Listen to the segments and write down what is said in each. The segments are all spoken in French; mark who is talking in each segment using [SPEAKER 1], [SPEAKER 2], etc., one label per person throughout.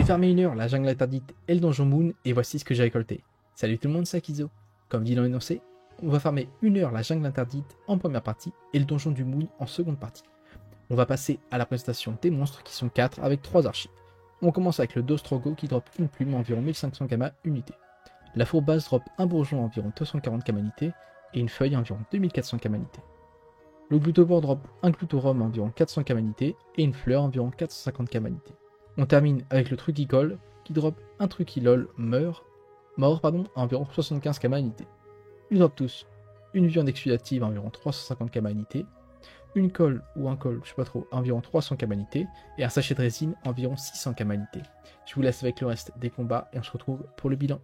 [SPEAKER 1] fermé 1 heure la jungle interdite et le donjon Moon, et voici ce que j'ai récolté. Salut tout le monde, c'est Akizo. Comme dit dans l'énoncé, on va farmer 1 heure la jungle interdite en première partie et le donjon du Moon en seconde partie. On va passer à la présentation des monstres qui sont 4 avec 3 archis. On commence avec le Dostrogo qui drop une plume à environ 1500 gamma unité. La fourbasse drop un bourgeon à environ 240 gamma unité et une feuille à environ 2400 gamma unité. Le Glutobore drop un Glutorum à environ 400 gamma unité et une fleur à environ 450 gamma unité. On termine avec le Truquicole qui drop un Truquilol mort à environ 75 gamma unité. Ils drop tous une viande exudative à environ 350 gamma unité, une colle ou un col, je sais pas trop, à environ 300 gamma unité et un sachet de résine à environ 600 gamma unité. Je vous laisse avec le reste des combats et on se retrouve pour le bilan.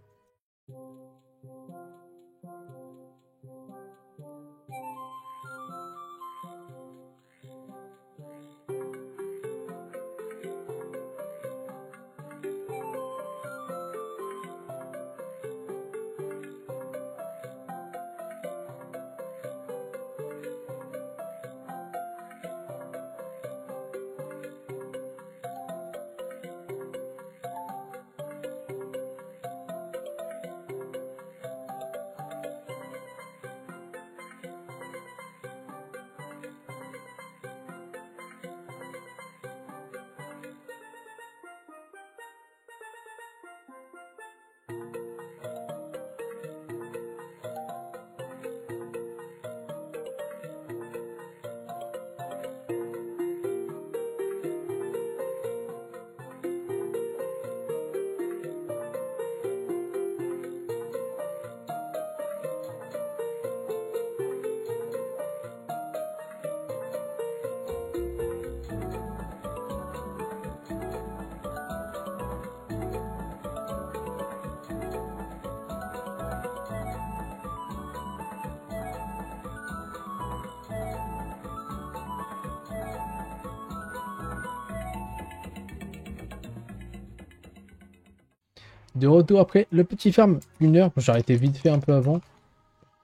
[SPEAKER 1] De retour après le petit farm, 1 heure, j'ai arrêté vite fait un peu avant.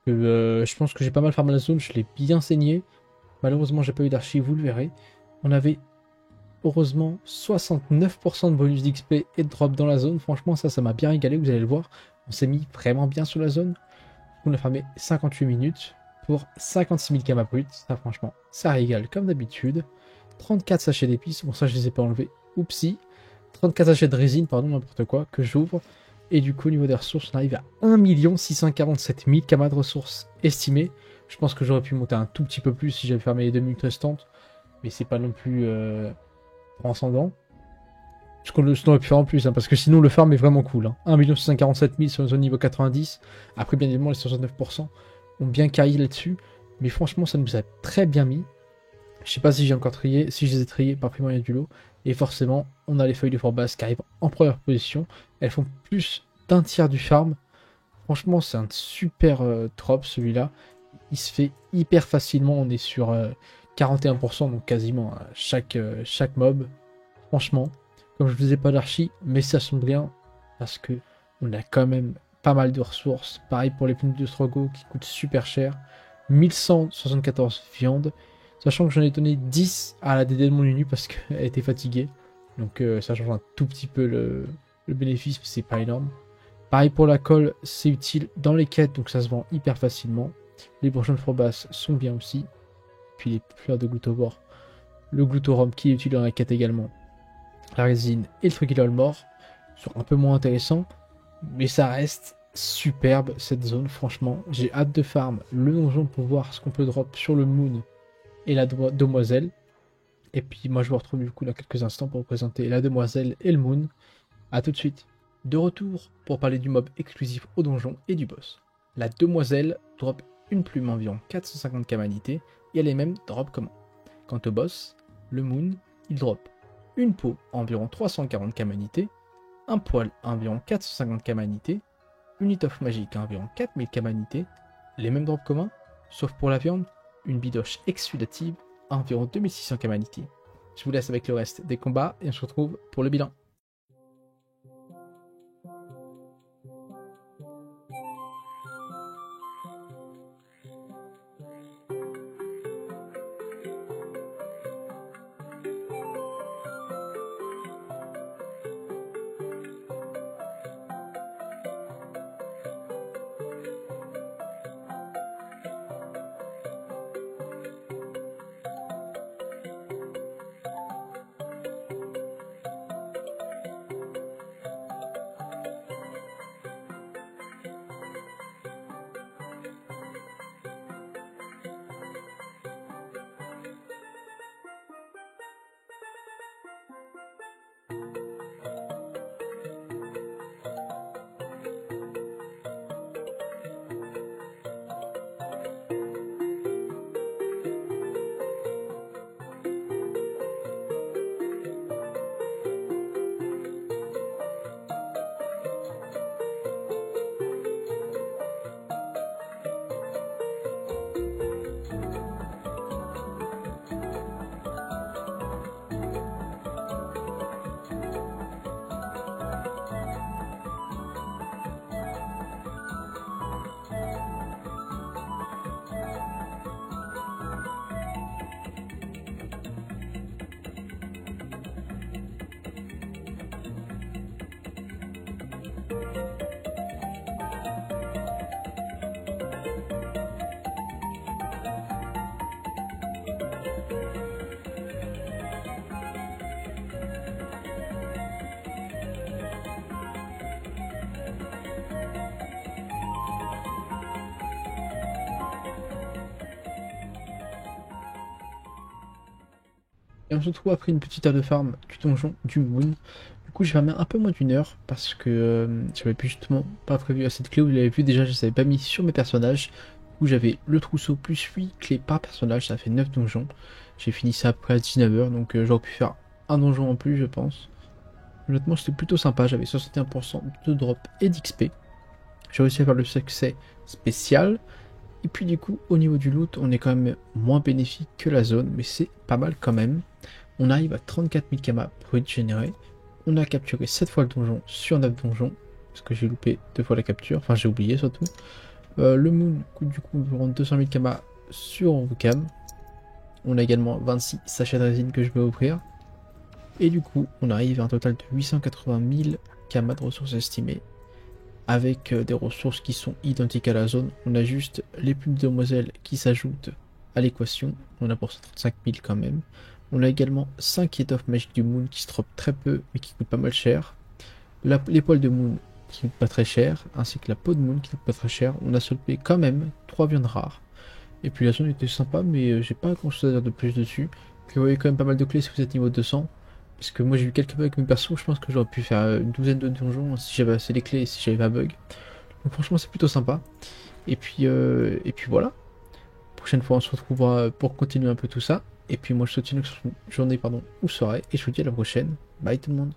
[SPEAKER 1] Je pense que j'ai pas mal farmé la zone, je l'ai bien saigné. Malheureusement j'ai pas eu d'archives, vous le verrez. On avait heureusement 69% de bonus d'XP et de drop dans la zone. Franchement ça m'a bien régalé, vous allez le voir. On s'est mis vraiment bien sur la zone. On a farmé 58 minutes pour 56 000 gamma brut. Ça franchement, ça régale comme d'habitude. 34 sachets d'épices, bon ça je les ai pas enlevés. Oupsie. 34 sachets de résine, pardon, n'importe quoi, que j'ouvre. Et du coup, au niveau des ressources, on arrive à 1 647 000 gamma de ressources estimées. Je pense que j'aurais pu monter un tout petit peu plus si j'avais fermé les 2 minutes restantes. Mais c'est pas non plus transcendant. Ce qu'on aurait pu faire en plus, hein, parce que sinon le farm est vraiment cool. Hein. 1 647 000 sur la zone niveau 90. Après, bien évidemment, les 69% ont bien caillé là-dessus. Mais franchement, ça nous a très bien mis. Je sais pas si j'ai encore trié, si je les ai triés par prix moyen du lot. Et forcément, on a les feuilles de fourbasse qui arrivent en première position. Elles font plus d'un tiers du farm. Franchement, c'est un super trop celui-là. Il se fait hyper facilement. On est sur 41%, donc quasiment chaque mob. Franchement, comme je ne faisais pas d'archi, mais ça sonne bien parce que on a quand même pas mal de ressources. Pareil pour les pneus de Strogo qui coûtent super cher. 1174 viandes. Sachant que j'en ai donné 10 à la DD de mon Unu parce qu'elle était fatiguée. Donc ça change un tout petit peu le bénéfice, mais c'est pas énorme. Pareil pour la colle, c'est utile dans les quêtes, donc ça se vend hyper facilement. Les bourgeons de fourbasse sont bien aussi. Puis les fleurs de Glutobore. Le Glutorum qui est utile dans la quête également. La résine et le Truquilol mort sont un peu moins intéressants. Mais ça reste superbe cette zone, franchement. J'ai hâte de farm le donjon pour voir ce qu'on peut drop sur le Moon et la demoiselle. Et puis moi je vous retrouve du coup dans quelques instants pour vous présenter la demoiselle et le Moon. A tout de suite. De retour pour parler du mob exclusif au donjon et du boss. La demoiselle drop une plume environ 450 camanité et elle est même drop comment. Quant au boss, le Moon, il drop une peau environ 340 camanité, un poil à environ 450 camanité, une étoffe magique à environ 4000 camanité, les mêmes drops communs, sauf pour la viande, une bidoche exudative à environ 2600 camanité. Je vous laisse avec le reste des combats et on se retrouve pour le bilan. Et on se retrouve après une petite heure de farm du donjon du Moon. Du coup, j'ai fermé un peu moins d'une heure parce que j'avais plus justement pas prévu à cette clé. Vous l'avez vu déjà, je ne les avais pas mis sur mes personnages. Du coup, j'avais le trousseau plus 8 clés par personnage, ça fait 9 donjons. J'ai fini ça après à 19 heures, donc j'aurais pu faire un donjon en plus, je pense. Honnêtement, c'était plutôt sympa, j'avais 61% de drop et d'XP. J'ai réussi à faire le succès spécial. Et puis du coup, au niveau du loot, on est quand même moins bénéfique que la zone, mais c'est pas mal quand même. On arrive à 34 000 kamas brut générés. On a capturé 7 fois le donjon sur 9 donjons, parce que j'ai loupé 2 fois la capture, enfin j'ai oublié surtout. Le moon coûte du coup environ 200 000 kamas sur Envocam. On a également 26 sachets de résine que je vais ouvrir. Et du coup, on arrive à un total de 880 000 kamas de ressources estimées, avec des ressources qui sont identiques à la zone. On a juste les plumes de demoiselles qui s'ajoutent à l'équation. On a pour 135 000 quand même. On a également 5 étoffes magiques du Moon qui se drop très peu mais qui coûtent pas mal cher. Les poils de Moon qui coûtent pas très cher, ainsi que la peau de Moon qui coûte pas très cher. On a solpé quand même 3 viandes rares. Et puis la zone était sympa, mais j'ai pas grand chose à dire de plus dessus. Puis vous voyez quand même pas mal de clés si vous êtes niveau 200. Parce que moi j'ai eu quelques bugs avec mes persos, je pense que j'aurais pu faire une douzaine de donjons si j'avais assez les clés et si j'avais pas bug. Donc franchement c'est plutôt sympa. Et puis voilà. Prochaine fois on se retrouvera pour continuer un peu tout ça. Et puis moi je te souhaite une journée ou soirée et je vous dis à la prochaine. Bye tout le monde.